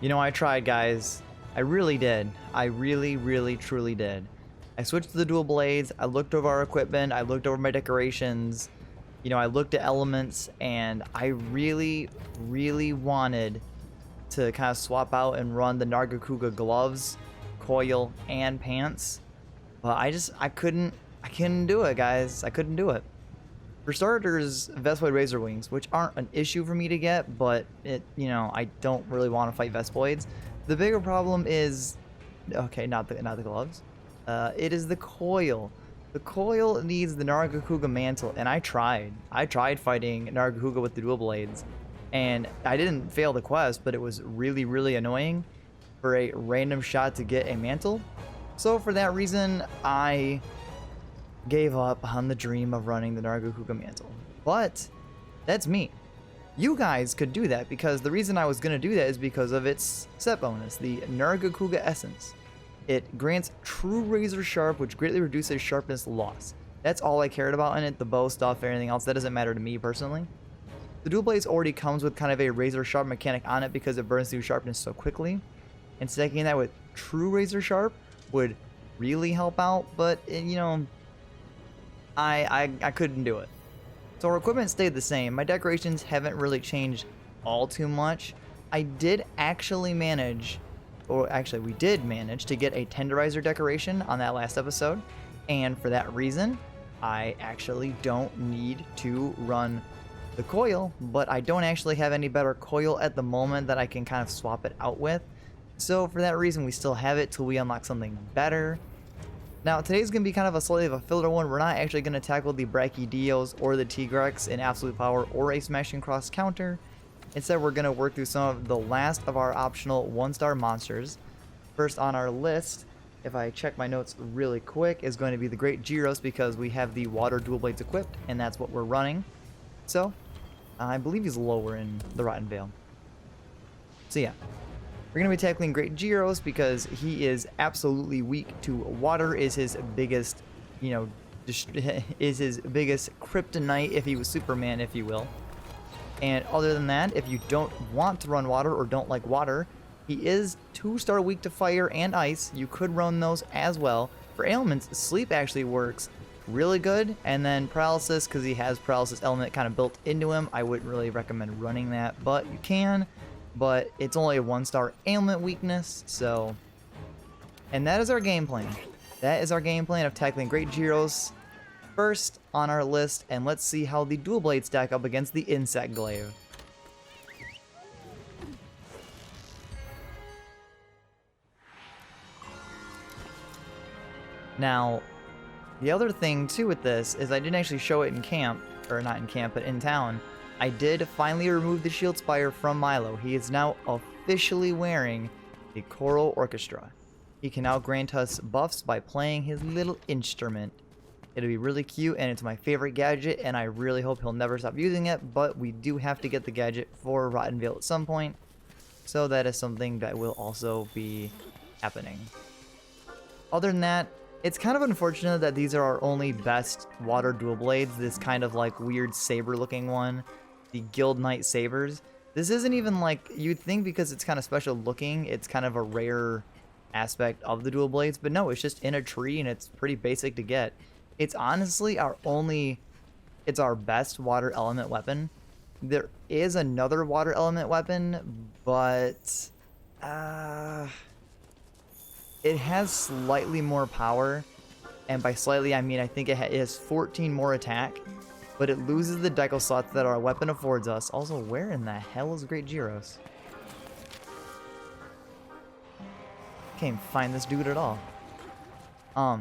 You know, I tried, guys. I really did. I really, truly did. I switched to the dual blades. I looked over our equipment. I looked over my decorations. You know, I looked at elements, and I really wanted to kind of swap out and run the Nargacuga gloves, coil, and pants. But I couldn't do it, guys. I couldn't do it. For starters, Vespoid Razor Wings, which aren't an issue for me to get, but you know, I don't really want to fight Vespoids. The bigger problem is, okay, not the gloves. It is the coil. The coil needs the Nargacuga mantle, and I tried. I tried fighting Nargacuga with the dual blades, and I didn't fail the quest, but it was really annoying for a random shot to get a mantle. So for that reason, I gave up on the dream of running the Nargacuga mantle. But that's me. You guys could do that, because the reason I was going to do that is because of its set bonus, the Nargacuga Essence. It grants true razor sharp, which greatly reduces sharpness loss. That's all I cared about in it. The bow stuff, anything else, that doesn't matter to me personally. The dual blades already comes with kind of a razor sharp mechanic on it because it burns through sharpness so quickly. And stacking that with true razor sharp would really help out, but you know, I couldn't do it. So our equipment stayed the same. My decorations haven't really changed all too much. I did actually manage, or actually we did manage to get a tenderizer decoration on that last episode. And for that reason, I actually don't need to run the coil, but I don't actually have any better coil at the moment that I can kind of swap it out with. So for that reason, we still have it till we unlock something better. Now, today's going to be kind of a slightly of a filler one. We're not actually going to tackle the Brachydios or the Tigrex in Absolute Power or a Smashing Cross counter. Instead, we're going to work through some of the last of our optional 1-star monsters. First on our list, if I check my notes really quick, is going to be the Great Gyros, because we have the Water Dual Blades equipped, and that's what we're running. So, I believe he's lower in the Rotten Vale. So yeah. We're going to be tackling Great Gyros because he is absolutely weak to water, is his biggest, you know, is his biggest kryptonite if he was Superman, if you will. And other than that, if you don't want to run water or don't like water, he is 2-star weak to fire and ice. You could run those as well. For ailments, sleep actually works really good, and then paralysis, because he has paralysis element kind of built into him. I wouldn't really recommend running that, but you can. But it's only a 1-star ailment weakness, so... And that is our game plan. That is our game plan of tackling Great Gyros first on our list, and let's see how the dual blades stack up against the Insect Glaive. Now, the other thing too with this is I didn't actually show it in camp, or not in camp, but in town. I did finally remove the Shield Spire from Milo. He is now officially wearing the Choral Orchestra. He can now grant us buffs by playing his little instrument. It'll be really cute, and it's my favorite gadget, and I really hope he'll never stop using it, but we do have to get the gadget for Rotten Vale at some point, so that is something that will also be happening. Other than that, it's kind of unfortunate that these are our only best water dual blades, this kind of like weird saber looking one. The Guild Knight Sabers. This isn't even like you'd think, because it's kind of special looking. It's kind of a rare aspect of the dual blades, but no, it's just in a tree and it's pretty basic to get. It's honestly it's our best water element weapon. There is another water element weapon, but it has slightly more power, and by slightly I mean I think it has 14 more attack. But it loses the deco slots that our weapon affords us. Also, where in the hell is Great Gyros? Can't find this dude at all.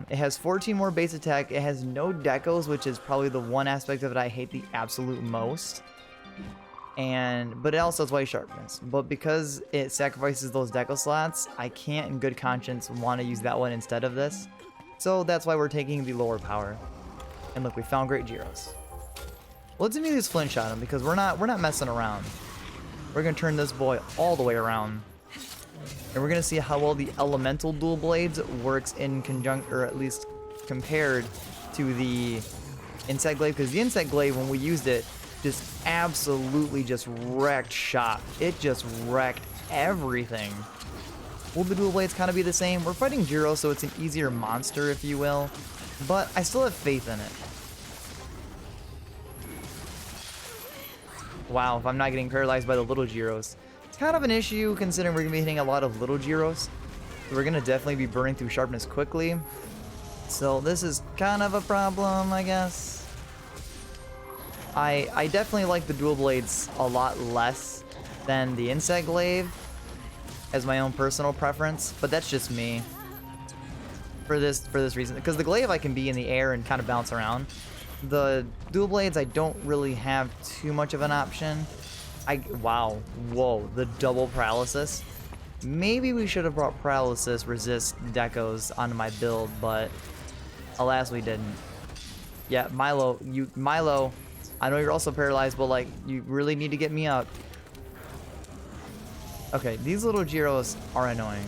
It has 14 more base attack. It has no decos, which is probably the one aspect of it I hate the absolute most. But it also has white sharpness. But because it sacrifices those deco slots, I can't in good conscience want to use that one instead of this. So that's why we're taking the lower power. And look, we found Great Gyros. Let's immediately just flint shot him, because we're not messing around. We're gonna turn this boy all the way around, and we're gonna see how well the elemental dual blades works in conjunction, or at least compared to the Insect Glaive, because the Insect Glaive, when we used it, just absolutely just wrecked shop. It just wrecked everything. Will the dual blades kind of be the same? We're fighting Jiro, so it's an easier monster, if you will. But I still have faith in it. Wow, if I'm not getting paralyzed by the little Jiros. It's kind of an issue considering we're going to be hitting a lot of little Jiros. So we're going to definitely be burning through sharpness quickly. So this is kind of a problem, I guess. I definitely like the dual blades a lot less than the Insect Glaive as my own personal preference, but that's just me for this reason. Because the glaive I can be in the air and kind of bounce around. The dual blades I don't really have too much of an option. Wow, whoa, the double paralysis. Maybe we should have brought paralysis resist decos onto my build, but alas we didn't. Yeah, Milo, I know you're also paralyzed, but like you really need to get me up. Okay, these little Jiros are annoying.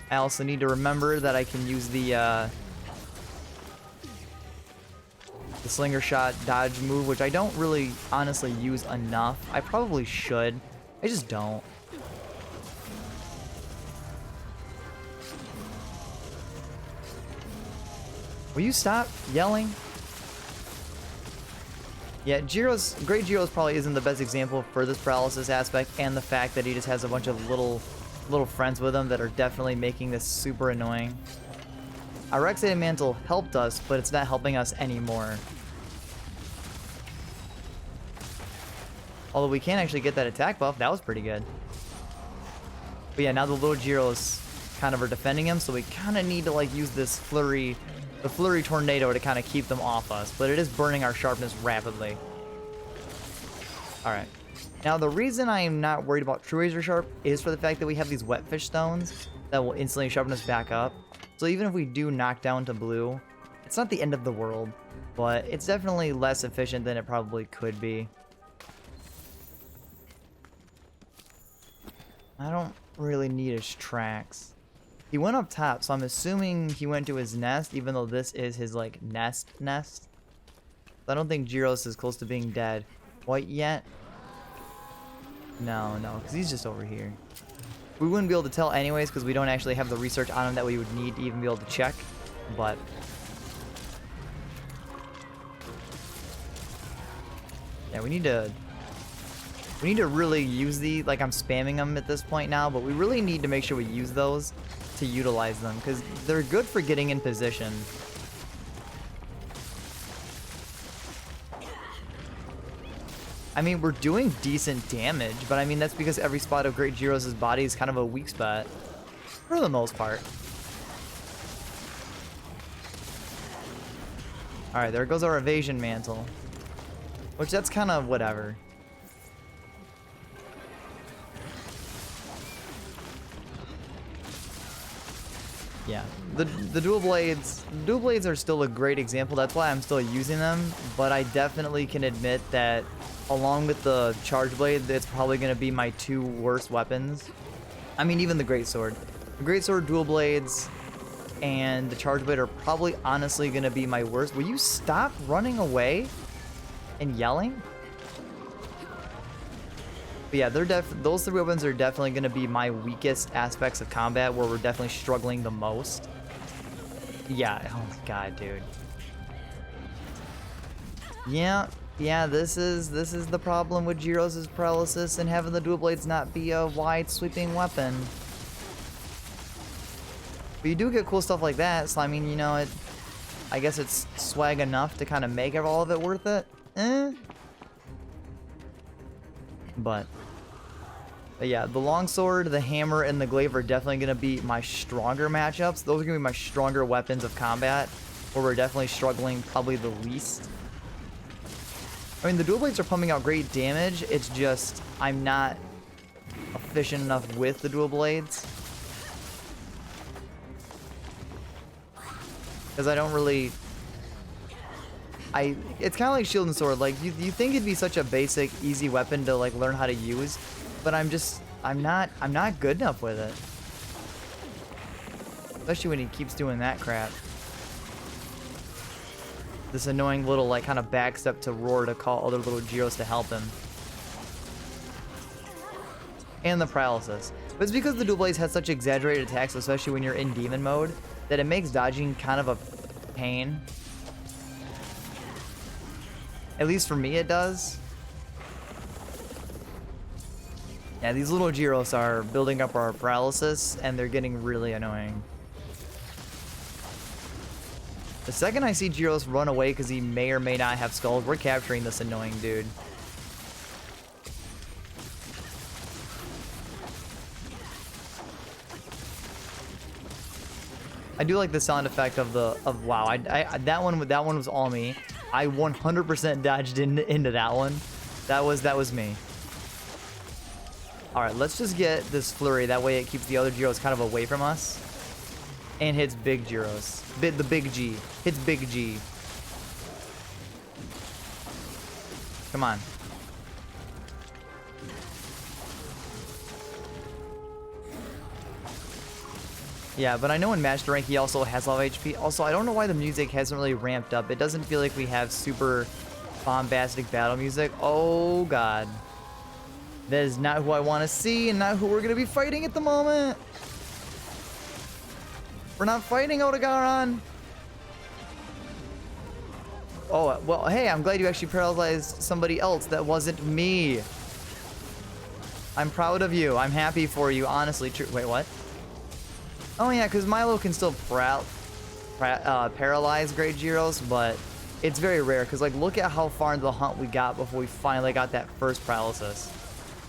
I also need to remember that I can use the slinger shot dodge move, which I don't really honestly use enough. I probably should. I just don't. Will you stop yelling? Yeah, Great Jiros probably isn't the best example for this paralysis aspect, and the fact that he just has a bunch of little friends with him that are definitely making this super annoying. Our Rexated Mantle helped us, but it's not helping us anymore. Although we can actually get that attack buff, that was pretty good. But yeah, now the little Jiros kind of are defending him, so we kind of need to like use this flurry, the flurry tornado to kind of keep them off us, but it is burning our sharpness rapidly. All right. Now, the reason I am not worried about True Razor Sharp is for the fact that we have these Wetfish Stones that will instantly sharpen us back up. So even if we do knock down to blue, it's not the end of the world, but it's definitely less efficient than it probably could be. I don't really need his tracks. He went up top, so I'm assuming he went to his nest, even though this is his, like, nest. I don't think Jiros is close to being dead quite yet. No, because he's just over here. We wouldn't be able to tell anyways because we don't actually have the research on him that we would need to even be able to check. But yeah, we need to really use the, like, I'm spamming them at this point now, but we really need to make sure we use those to utilize them because they're good for getting in position. I mean, we're doing decent damage, but I mean, that's because every spot of Great Jiros' body is kind of a weak spot. For the most part. Alright, there goes our evasion mantle. Which, that's kind of whatever. Yeah, the dual blades are still a great example. That's why I'm still using them, but I definitely can admit that along with the charge blade, it's probably going to be my two worst weapons. I mean, even the greatsword. The greatsword, dual blades, and the charge blade are probably honestly going to be my worst. Will you stop running away and yelling? But yeah, those three weapons are definitely going to be my weakest aspects of combat, where we're definitely struggling the most. Yeah, oh god, dude. Yeah, this is the problem with Jiros' paralysis and having the dual blades not be a wide sweeping weapon. But you do get cool stuff like that, so I mean, you know, I guess it's swag enough to kind of make all of it worth it. But yeah, the longsword, the hammer, and the glaive are definitely going to be my stronger matchups. Those are going to be my stronger weapons of combat, where we're definitely struggling probably the least. I mean, the dual blades are pumping out great damage. It's just I'm not efficient enough with the dual blades. Because I don't really... It's kind of like shield and sword. Like, you think it'd be such a basic, easy weapon to, like, learn how to use. But I'm not good enough with it. Especially when he keeps doing that crap. this annoying little like kind of backstep to roar to call other little Gyros to help him. And the paralysis. But it's because the Dual Blades has such exaggerated attacks, especially when you're in demon mode, that it makes dodging kind of a pain. At least for me it does. Yeah, these little Gyros are building up our paralysis, and they're getting really annoying. The second I see Gyros run away because he may or may not have skulls, we're capturing this annoying dude. I do like the sound effect of the wow. That one was all me. I 100% dodged into that one. That was me. All right, let's just get this flurry. That way it keeps the other Gyros kind of away from us. And hits big Gyros. The big G. Hits big G. Come on. Yeah, but I know in Master Rank he also has a lot of HP. Also, I don't know why the music hasn't really ramped up. It doesn't feel like we have super bombastic battle music. Oh, God. That is not who I want to see and not who we're going to be fighting at the moment. We're not fighting Otogaron. Oh, well, hey, I'm glad you actually paralyzed somebody else. That wasn't me. I'm proud of you. I'm happy for you, honestly. Wait, what? Oh, yeah, because Milo can still paralyze Great Gyros, but it's very rare. Because, like, look at how far into the hunt we got before we finally got that first paralysis.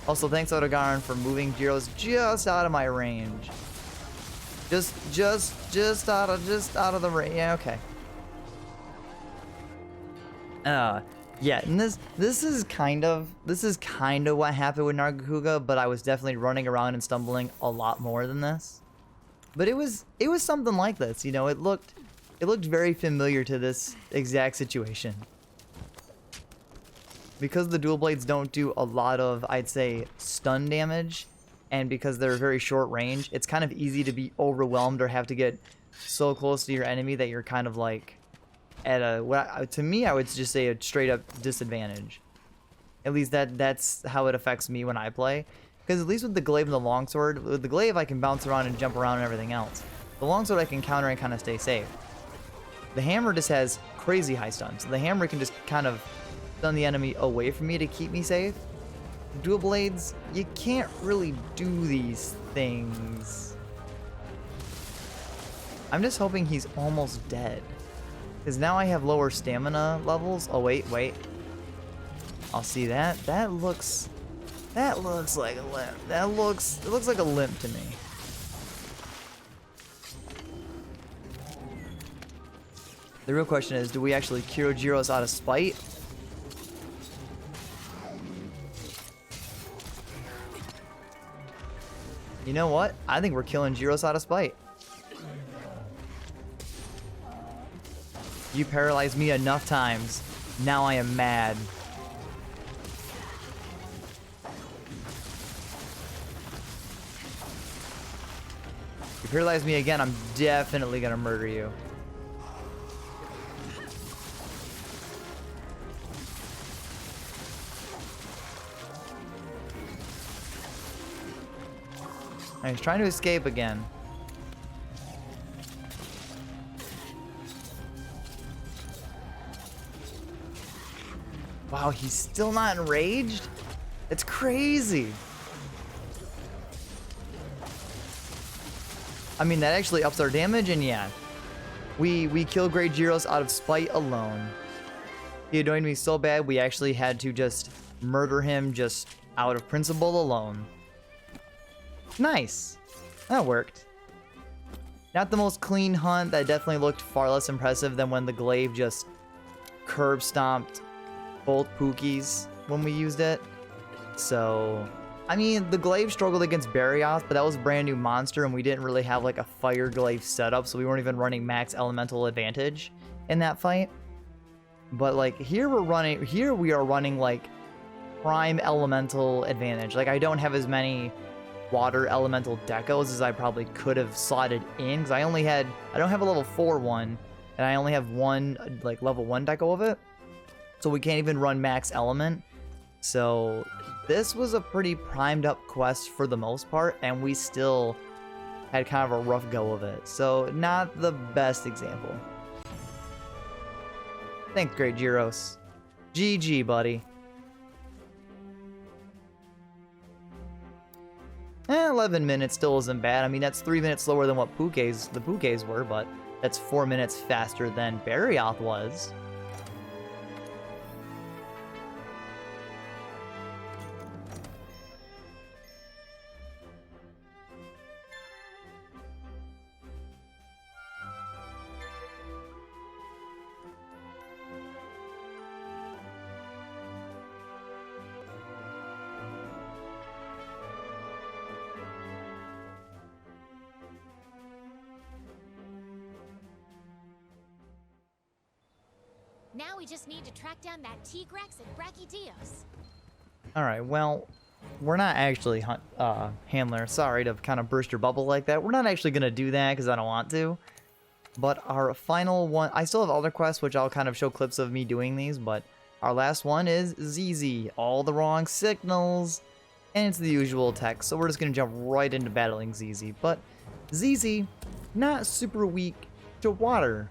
Also, thanks, Otogaron, for moving Gyros just out of my range. Just out of the range. Yeah, okay. Yeah, and this is kind of what happened with Nargacuga, but I was definitely running around and stumbling a lot more than this. But it was something like this, you know. It looked very familiar to this exact situation. Because the Dual Blades don't do a lot of, I'd say, stun damage, and because they're very short range, it's kind of easy to be overwhelmed or have to get so close to your enemy that you're kind of like at a, to me, I would just say a straight up disadvantage. At least that's how it affects me when I play. Because at least with the Glaive and the Longsword, with the Glaive I can bounce around and jump around and everything else. The Longsword I can counter and kind of stay safe. The Hammer just has crazy high stuns. So the Hammer can just kind of stun the enemy away from me to keep me safe. Dual Blades, you can't really do these things. I'm just hoping he's almost dead. Because now I have lower stamina levels. Oh, wait. I'll see that. That looks like a limp. It looks like a limp to me. The real question is, do we actually cure Gyros out of spite? You know what? I think we're killing Gyros out of spite. You paralyzed me enough times. Now I am mad. You paralyze me again, I'm definitely gonna murder you. He's trying to escape again. Wow, he's still not enraged? It's crazy. I mean, that actually ups our damage, and yeah. We kill Great Gyros out of spite alone. He annoyed me so bad, we actually had to just murder him just out of principle alone. Nice. That worked. Not the most clean hunt. That definitely looked far less impressive than when the Glaive just curb stomped both Pookies when we used it. So, I mean, the Glaive struggled against Barioth, but that was a brand new monster and we didn't really have like a Fire Glaive setup, so we weren't even running max elemental advantage in that fight. But like here we are running like prime elemental advantage. Like I don't have as many water elemental decos as I probably could have slotted in, because I don't have a level 4 one, and I only have one like level 1 deco of it, so we can't even run max element. So this was a pretty primed up quest for the most part, and we still had kind of a rough go of it. So not the best example. Thanks, Great Gyros. GG, buddy. 11 minutes still isn't bad. I mean, that's 3 minutes slower than what the Pukes were, but that's 4 minutes faster than Barioth was. Now we just need to track down that Tigrex and Brachydios. Alright, well, we're not actually, Handler, sorry to kind of burst your bubble like that. We're not actually going to do that because I don't want to. But our final one, I still have other quests, which I'll kind of show clips of me doing these, but our last one is ZZ. All the wrong signals, and it's the usual text, so we're just going to jump right into battling ZZ. But ZZ, not super weak to water.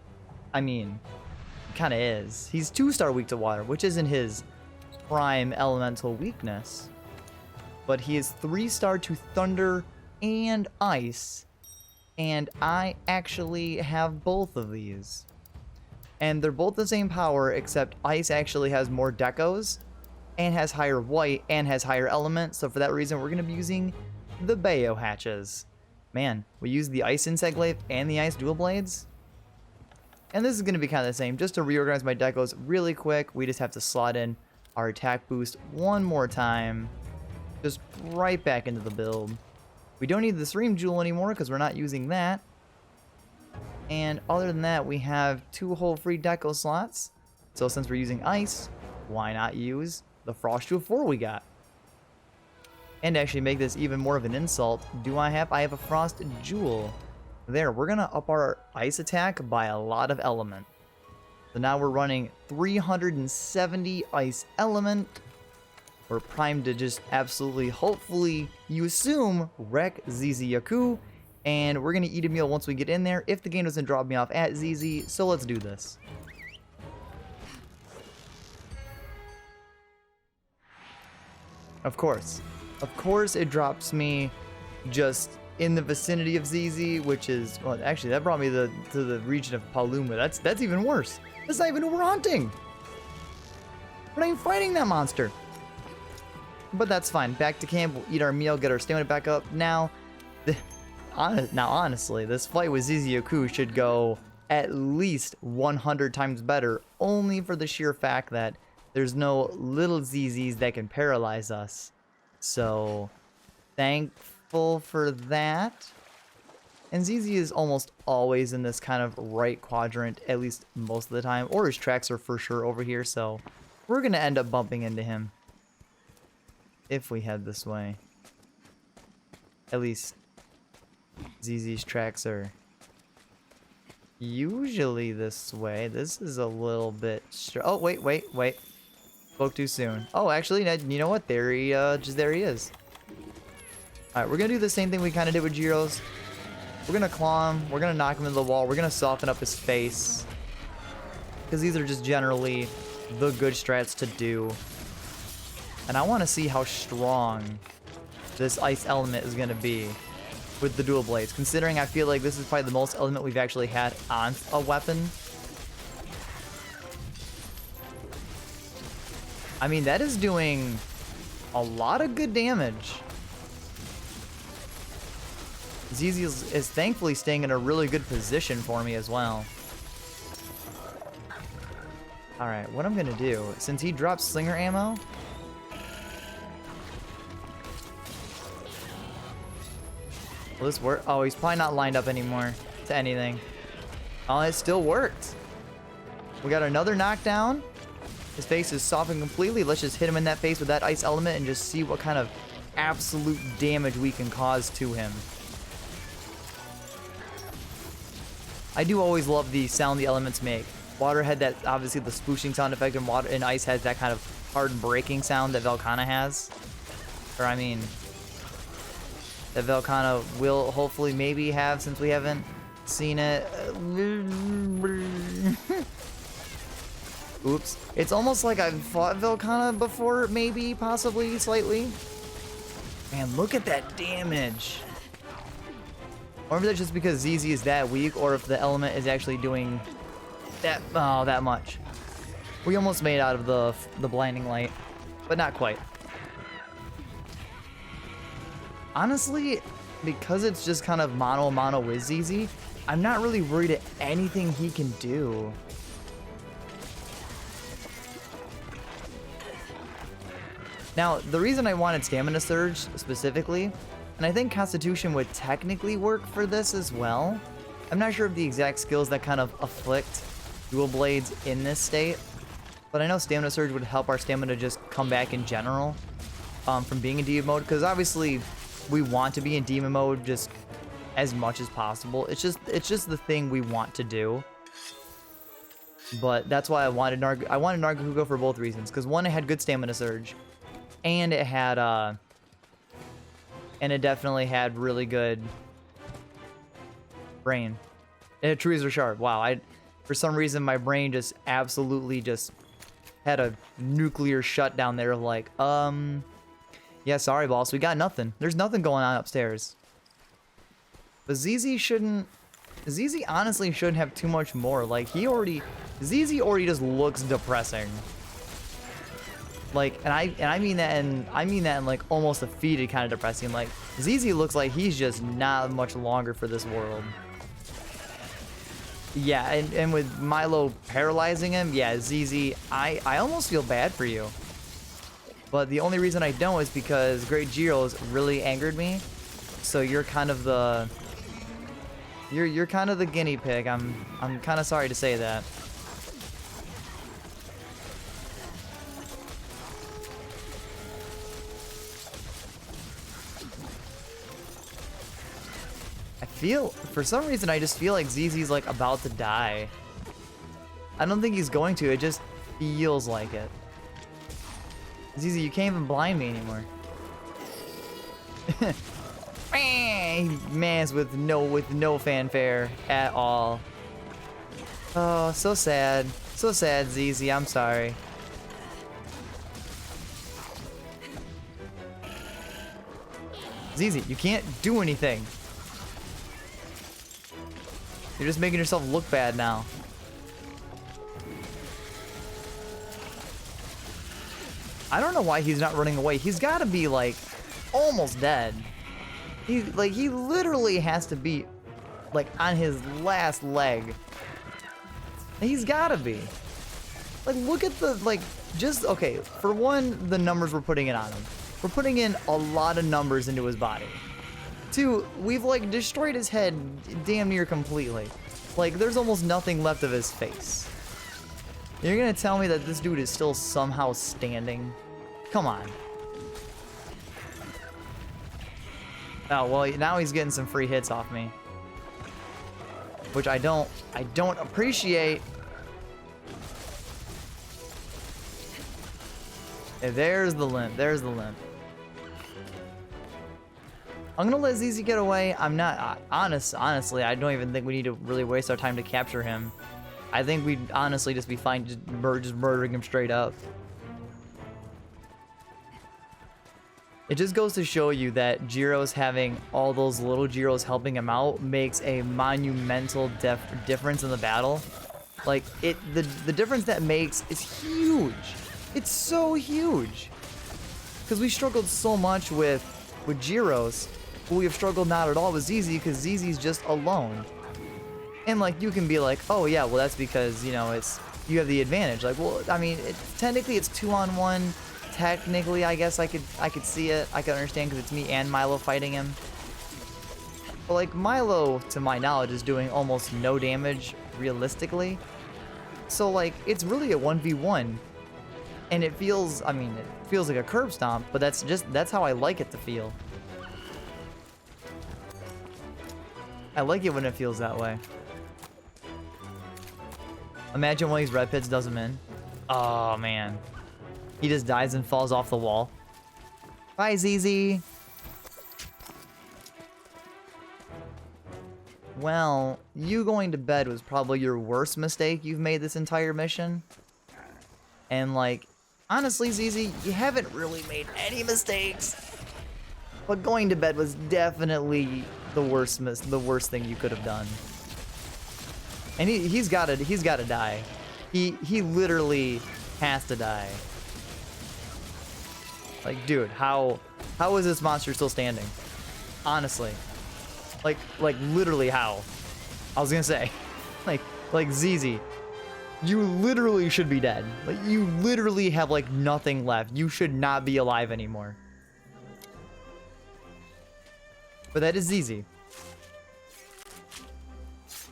I mean, kind of is. He's 2-star weak to water, which isn't his prime elemental weakness, but he is 3-star to thunder and ice, and I actually have both of these, and they're both the same power, except ice actually has more decos and has higher white and has higher element. So for that reason, we're going to be using the Bayo hatches. Man, we use the ice Insect Glaive and the ice dual blades. And this is going to be kind of the same. Just to reorganize my decos really quick, we just have to slot in our attack boost one more time. Just right back into the build. We don't need the Stream Jewel anymore because we're not using that. And other than that, we have 2 whole free deco slots. So since we're using ice, why not use the Frost Jewel 4 we got? And to actually make this even more of an insult, I have a Frost Jewel. There, we're gonna up our ice attack by a lot of element. So now we're running 370 ice element. We're primed to just absolutely, hopefully, you assume, wreck ZZ Yaku. And we're gonna eat a meal once we get in there if the game doesn't drop me off at ZZ. So let's do this. Of course it drops me just in the vicinity of ZZ, which is, well, actually that brought me to the region of Paluma. That's even worse. That's not even who we're hunting. We're not even fighting that monster. But that's fine. Back to camp. We'll eat our meal, get our stamina back up. Now honestly, this fight with ZZ Yaku should go at least 100 times better, only for the sheer fact that there's no little ZZs that can paralyze us. So, thankful for that. And ZZ is almost always in this kind of right quadrant, at least most of the time. Or his tracks are for sure over here, so we're going to end up bumping into him. If we head this way. At least ZZ's tracks are usually this way. This is a little bit... Oh, wait. Spoke too soon. Oh, actually, you know what? There he is. Alright, we're going to do the same thing we kind of did with Gyros. We're going to claw him. We're going to knock him into the wall. We're going to soften up his face. Because these are just generally the good strats to do. And I want to see how strong this ice element is going to be with the dual blades. Considering I feel like this is probably the most element we've actually had on a weapon. I mean, that is doing a lot of good damage. ZZ is thankfully staying in a really good position for me as well. Alright, what I'm going to do, since he drops slinger ammo... Will this work? Oh, he's probably not lined up anymore to anything. Oh, it still worked. We got another knockdown. His face is softened completely. Let's just hit him in that face with that ice element and just see what kind of absolute damage we can cause to him. I do always love the sound the elements make. Water had that, obviously, the splooshing sound effect, and water and ice has that kind of hard breaking sound that Velkhana has. Or, I mean, that Velkhana will hopefully maybe have, since we haven't seen it. Oops. It's almost like I've fought Velkhana before, maybe, possibly, slightly. Man, look at that damage. Or if that's just because ZZ is that weak, or if the element is actually doing that, oh, that much. We almost made out of the blinding light, but not quite. Honestly, because it's just kind of mono with ZZ, I'm not really worried at anything he can do. Now, the reason I wanted Stamina Surge specifically, and I think Constitution would technically work for this as well. I'm not sure of the exact skills that kind of afflict dual blades in this state, but I know Stamina Surge would help our stamina just come back in general from being in demon mode, because obviously we want to be in demon mode just as much as possible. It's just the thing we want to do. But that's why I wanted Nargacuga for both reasons, because one, it had good Stamina Surge, and it had and it definitely had really good brain. And trees are sharp. Wow, for some reason my brain just absolutely just had a nuclear shutdown there. Like, yeah, sorry, boss, we got nothing. There's nothing going on upstairs. But ZZ honestly shouldn't have too much more. Like, ZZ already just looks depressing. Like, and I mean that in like almost defeated kind of depressing. Like, ZZ looks like he's just not much longer for this world. Yeah, and with Milo paralyzing him, yeah, ZZ, I almost feel bad for you. But the only reason I don't is because Great Gyro's really angered me. So you're kind of the you're kind of the guinea pig. I'm kind of sorry to say that. For some reason, I just feel like ZZ's like about to die. I don't think he's going to, it just feels like it. ZZ, you can't even blind me anymore. He mans with no fanfare at all. Oh, so sad. So sad, ZZ, I'm sorry. ZZ, you can't do anything. You're just making yourself look bad now. I don't know why he's not running away. He's got to be like almost dead. He literally has to be like on his last leg. He's got to be. Like, look at the okay, for one, the numbers we're putting in on him. We're putting in a lot of numbers into his body. Two, we've like destroyed his head damn near completely. Like, there's almost nothing left of his face. You're gonna tell me that this dude is still somehow standing? Come on. Oh, well, now he's getting some free hits off me. Which I don't appreciate. Okay, there's the limp. There's the limp. I'm gonna let ZZ get away. I'm not honestly, I don't even think we need to really waste our time to capture him. I think we'd honestly just be fine just murdering him straight up. It just goes to show you that Gyro's having all those little Gyros helping him out makes a monumental difference in the battle. Like, the difference that makes is huge. It's so huge. Because we struggled so much with Gyros. We have struggled not at all with ZZ because ZZ's just alone. And like, you can be like, oh yeah, well that's because, you know, you have the advantage. Like, well, I mean, technically it's 2-on-1. Technically, I guess I could see it. I could understand because it's me and Milo fighting him. But like, Milo, to my knowledge, is doing almost no damage realistically. So like, it's really a 1v1. And it feels, I mean, it feels like a curb stomp, but that's how I like it to feel. I like it when it feels that way. Imagine one of these red pits does him in. Oh, man. He just dies and falls off the wall. Bye, ZZ. Well, you going to bed was probably your worst mistake you've made this entire mission. And, like, honestly, ZZ, you haven't really made any mistakes. But going to bed was definitely the worst thing you could have done. And he's gotta die. He literally has to die. Like, dude, how is this monster still standing? Honestly. Like literally how? I was gonna say. Like ZZ. You literally should be dead. Like, you literally have, like, nothing left. You should not be alive anymore. But that is ZZ.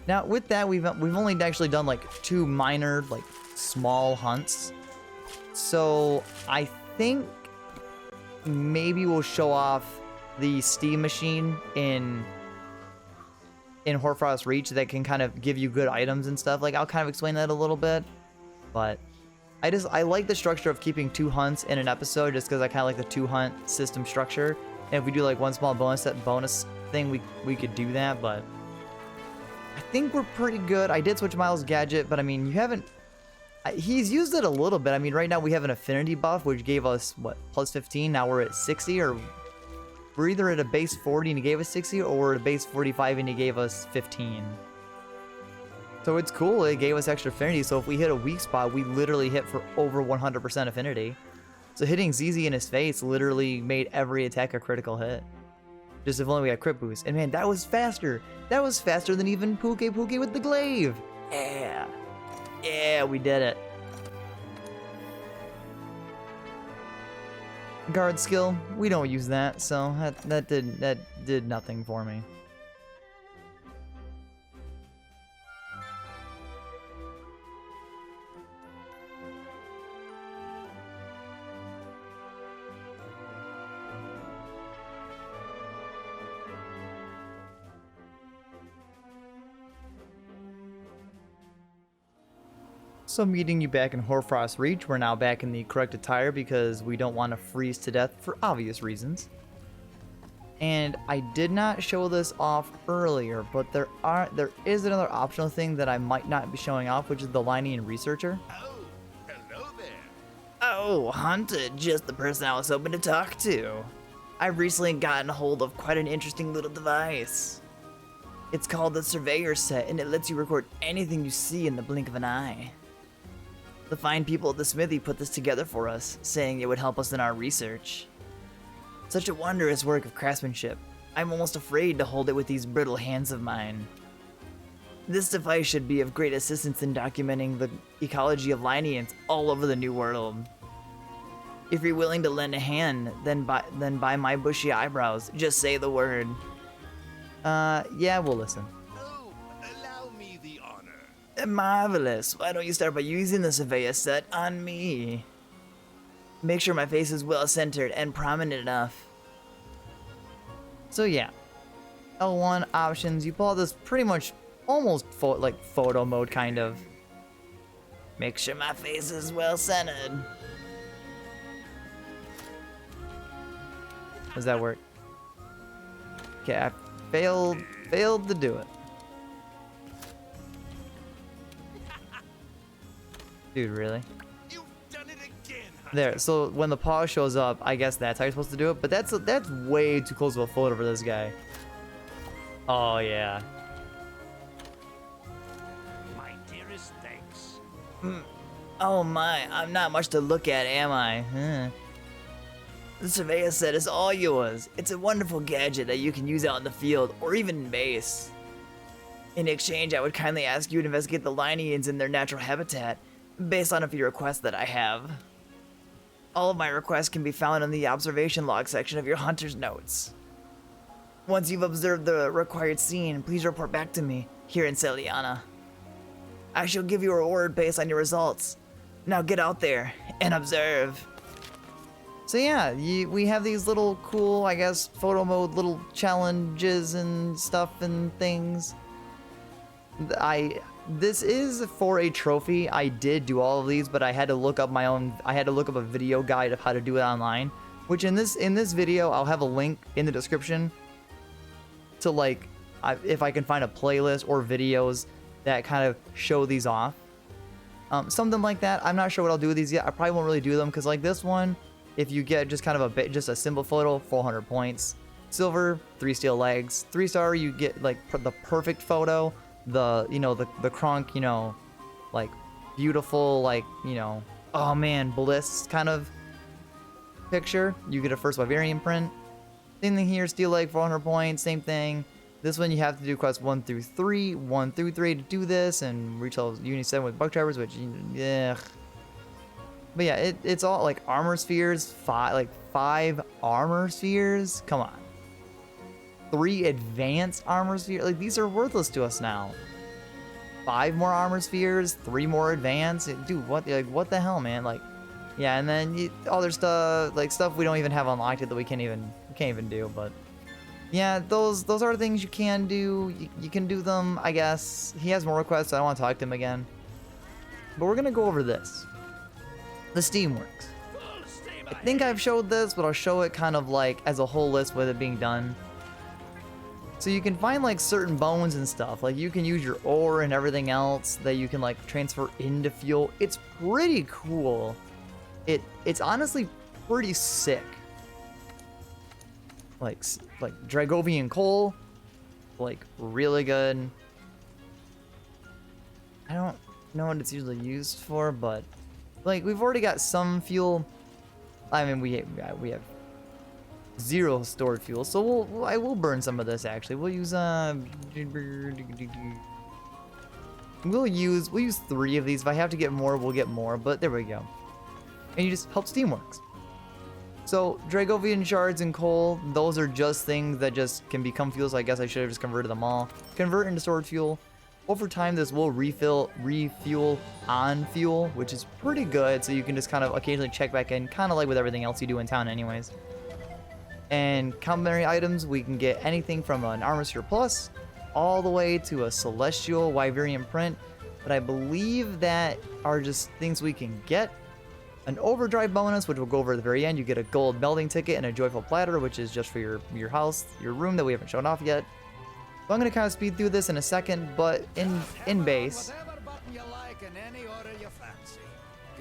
Now, with that, we've only actually done, like, 2 minor, like, small hunts. So, I think maybe we'll show off the steam machine in Hoarfrost Reach that can kind of give you good items and stuff. Like, I'll kind of explain that a little bit, but I like the structure of keeping 2 hunts in an episode just because I kind of like the 2 hunt system structure. And if we do like one small bonus thing, we could do that, but I think we're pretty good. I did switch Miles' gadget, but I mean, you haven't. He's used it a little bit. I mean, right now we have an affinity buff, which gave us, what, plus 15? Now we're at 60, or we're either at a base 40 and he gave us 60, or we're at a base 45 and he gave us 15. So it's cool. It gave us extra affinity. So if we hit a weak spot, we literally hit for over 100% affinity. So hitting ZZ in his face literally made every attack a critical hit. Just if only we had crit boost. And man, that was faster. That was faster than even PKK with the glaive. Yeah. Yeah, we did it. Guard skill, we don't use that, so that did nothing for me. So meeting you back in Hoarfrost Reach, we're now back in the correct attire because we don't want to freeze to death for obvious reasons. And I did not show this off earlier, but there is another optional thing that I might not be showing off, which is the Linean Researcher. Oh, hello there. Oh, Hunted, just the person I was hoping to talk to. I've recently gotten a hold of quite an interesting little device. It's called the Surveyor Set, and it lets you record anything you see in the blink of an eye. The fine people at the smithy put this together for us, saying it would help us in our research. Such a wondrous work of craftsmanship. I'm almost afraid to hold it with these brittle hands of mine. This device should be of great assistance in documenting the ecology of Lineans all over the New World. If you're willing to lend a hand, then by my bushy eyebrows, just say the word. Yeah, we'll listen. Oh, allow me the honor. Marvelous. Why don't you start by using the Surveyor Set on me? Make sure my face is well centered and prominent enough. So yeah, L1 options. You pull out this pretty much almost like photo mode kind of. Make sure my face is well centered. Does that work? Okay, I failed to do it. Dude, really? You've done it again, Hunter. There, so when the paw shows up, I guess that's how you're supposed to do it, but that's way too close of a photo for this guy. Oh, yeah. My dearest thanks. Oh my, I'm not much to look at, am I? Huh. The Surveyor Set is all yours. It's a wonderful gadget that you can use out in the field, or even in base. In exchange, I would kindly ask you to investigate the Lineans in their natural habitat, based on a few requests that I have. All of my requests can be found in the observation log section of your hunter's notes. Once you've observed the required scene, please report back to me, here in Celiana. I shall give you a reward based on your results. Now get out there, and observe. So yeah, we have these little cool, I guess, photo mode little challenges and stuff and things. this is for a trophy. I did do all of these, but I had to look up I had to look up a video guide of how to do it online, which in this video, I'll have a link in the description to like, if I can find a playlist or videos that kind of show these off. Something like that. I'm not sure what I'll do with these yet. I probably won't really do them because like this one, if you get just kind of just a simple photo, 400 points. Silver, 3 steel legs. 3-star, you get like the perfect photo. The, you know, the crunk, you know, like beautiful, like, you know, oh man, bliss kind of picture. You get a first Wyverian print. Same thing here, steel leg, 400 points, same thing. This one you have to do quests 1 through 3 to do this, and reach level Uni 7 with Buck Drivers, which, yeah. But yeah, it's all like armor spheres, 5 armor spheres. Come on. 3 advanced armor spheres. Like, these are worthless to us now. 5 more armor spheres, 3 more advanced. Dude, what the hell, man? Like, yeah, and then other stuff, like stuff we don't even have unlocked that we can't even do. But yeah, those are things you can do. You can do them, I guess. He has more requests, so I don't want to talk to him again. But we're gonna go over this. The Steamworks. I think I've showed this, but I'll show it kind of like as a whole list with it being done. So you can find like certain bones and stuff. Like you can use your ore and everything else that you can like transfer into fuel. It's pretty cool. It's honestly pretty sick. Like Dragovian coal, like really good. I don't know what it's usually used for, but like we've already got some fuel. I mean, we have 0 stored fuel, so I will burn some of this. Actually, we'll use we'll use 3 of these. If I have to get more, we'll get more. But there we go. And you just help Steamworks. So Dragovian shards and coal, those are just things that just can become fuel. So I guess I should have just converted them all. Convert into stored fuel. Over time, this will refuel on fuel, which is pretty good. So you can just kind of occasionally check back in, kind of like with everything else you do in town anyways. And complementary items, we can get anything from an Armor Sphere Plus all the way to a Celestial Wyverian print. But I believe that are just things we can get. An Overdrive bonus, which we'll go over at the very end. You get a gold melting ticket and a Joyful Platter, which is just for your house, your room that we haven't shown off yet. So I'm going to kind of speed through this in a second, but in base. Whatever button you like in any order you fancy.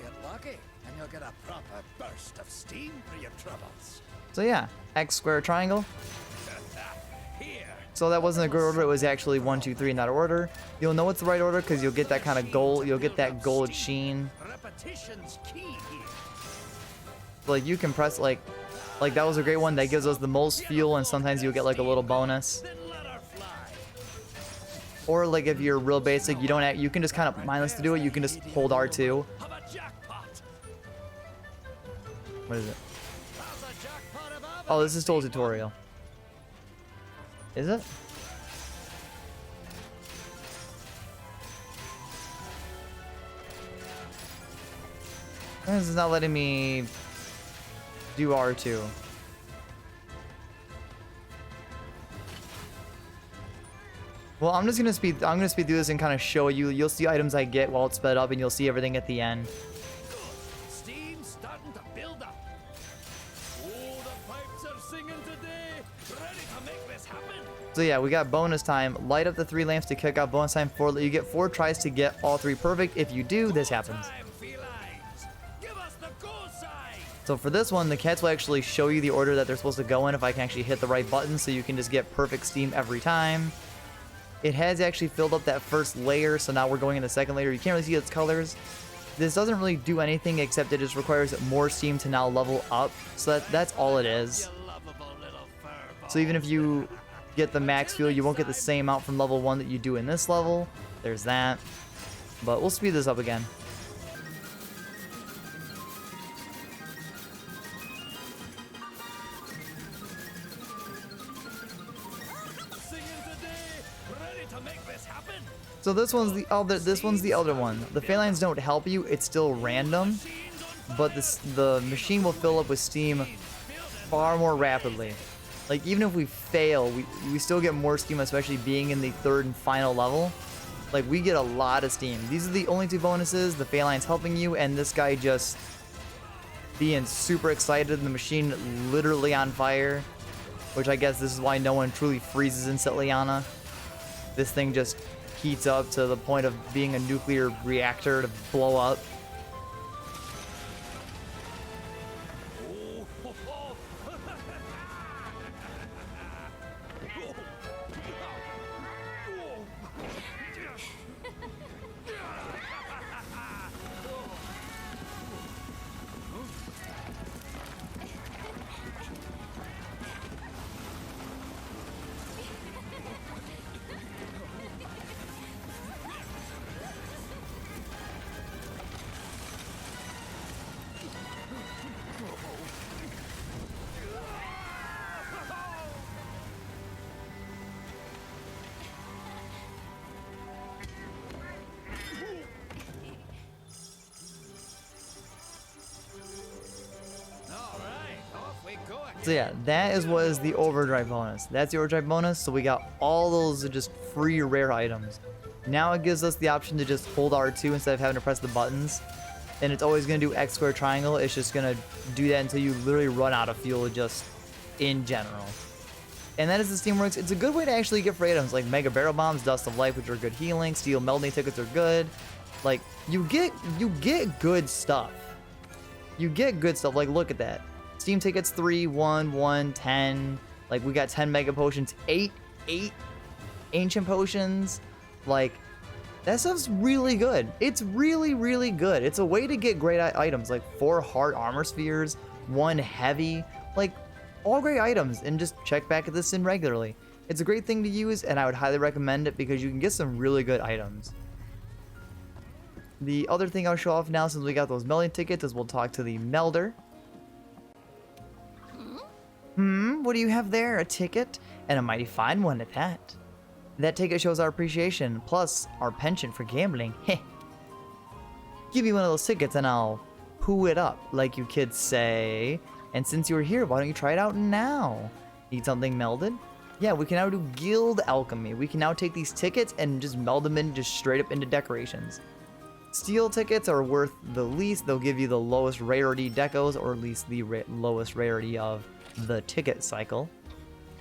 Get lucky, and you'll get a proper burst of steam for your troubles. So yeah, X square triangle. Here. So that wasn't a good order, it was actually 1, 2, 3 in that order. You'll know it's the right order because you'll get that kind of gold, you'll get that gold sheen. Repetition's key here. Like you can press like that was a great one that gives us the most fuel, and sometimes you'll get like a little bonus. Then let her fly. Or like if you're real basic, you can just kind of mindless to do it, you can just hold R2. Have a jackpot. What is it? How's a jackpot above Oh, this is total tutorial. Is it? This is not letting me do R2. Well, I'm gonna speed through this and kind of show you. You'll see items I get while it's sped up, and you'll see everything at the end. Steam starting to build up. Oh, the pipes are singing today. Ready to make this happen. So yeah, we got bonus time. Light up the 3 lamps to kick off bonus time. You get 4 tries to get all 3 perfect. If you do, this happens. Time, felines. Give us the go sign. So for this one, the cats will actually show you the order that they're supposed to go in if I can actually hit the right button, so you can just get perfect steam every time. It has actually filled up that first layer, so now we're going in the second layer. You can't really see its colors. This doesn't really do anything except it just requires more steam to now level up. So that's all it is. You lovable little furball. So even if you get the max fuel, you won't get the same amount from level 1 that you do in this level. There's that. But we'll speed this up again. Singing today. Ready to make this happen. So this one's the elder one. The phalines don't help you, it's still random, but the machine will fill up with steam far more rapidly. Like even if we fail, we still get more steam, especially being in the 3rd and final level. Like, we get a lot of steam. These are the only 2 bonuses. The Phalines helping you, and this guy just being super excited, and the machine literally on fire. Which I guess this is why no one truly freezes in Setliana. This thing just heats up to the point of being a nuclear reactor to blow up. So yeah, that is what is the overdrive bonus. That's the overdrive bonus, so we got all those just free rare items. Now it gives us the option to just hold R2 instead of having to press the buttons. And it's always going to do X square triangle. It's just going to do that until you literally run out of fuel just in general. And that is the Steam works. It's a good way to actually get free items like Mega Barrel Bombs, Dust of Life, which are good healing, Steel Melting tickets are good. Like, you get good stuff. You get good stuff. Like, look at that. Steam tickets 3, 1, 1, 10. Like, we got 10 Mega Potions, 8 Ancient Potions. Like, that stuff's really good. It's really, really good. It's a way to get great items, like 4 Heart Armor Spheres, 1 Heavy. Like, all great items, and just check back at this in regularly. It's a great thing to use, and I would highly recommend it because you can get some really good items. The other thing I'll show off now, since we got those melding tickets, is we'll talk to the Melder. What do you have there? A ticket? And a mighty fine one at that. That ticket shows our appreciation, plus our penchant for gambling. Heh. Give me one of those tickets and I'll poo it up, like you kids say. And since you're here, why don't you try it out now? Need something melded? Yeah, we can now do guild alchemy. We can now take these tickets and just meld them in just straight up into decorations. Steel tickets are worth the least. They'll give you the lowest rarity decos, or at least the lowest rarity of the ticket cycle.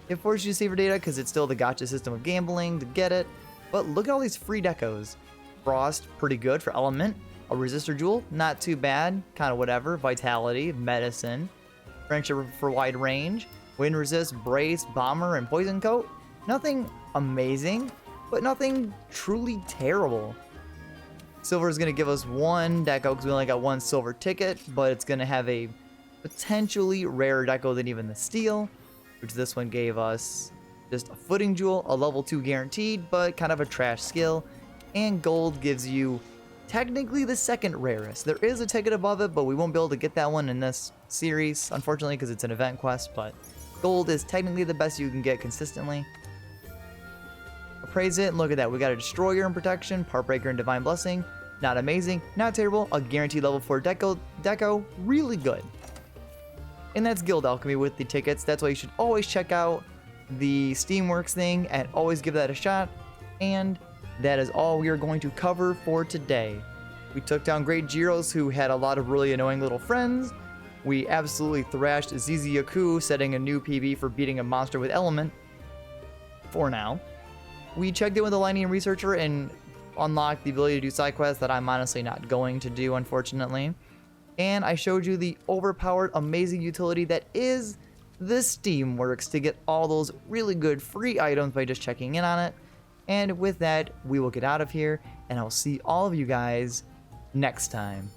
It forces you to save your data because it's still the gotcha system of gambling to get it. But look at all these free decos. Frost, pretty good for element. A resistor jewel, not too bad, kind of whatever. Vitality, medicine. Friendship for wide range. Wind resist, brace, bomber, and poison coat. Nothing amazing, but nothing truly terrible. Silver is going to give us 1 deco because we only got 1 silver ticket, but it's going to have a potentially rarer deco than even the steel, which this one gave us just a footing jewel, a level 2 guaranteed, but kind of a trash skill. And gold gives you technically the 2nd rarest. There is a ticket above it, but we won't be able to get that one in this series, unfortunately, because it's an event quest, but gold is technically the best you can get consistently. Appraise it, and look at that. We got a Destroyer and Protection, Part Breaker and Divine Blessing. Not amazing, not terrible, a guaranteed level 4 deco, really good. And that's Guild Alchemy with the tickets. That's why you should always check out the Steamworks thing and always give that a shot. And that is all we are going to cover for today. We took down Great Gyros, who had a lot of really annoying little friends. We absolutely thrashed ZZ Yaku, setting a new PB for beating a monster with element. For now. We checked in with the Lightning Researcher and unlocked the ability to do side quests that I'm honestly not going to do, unfortunately. And I showed you the overpowered, amazing utility that is the Steamworks to get all those really good free items by just checking in on it. And with that, we will get out of here, and I'll see all of you guys next time.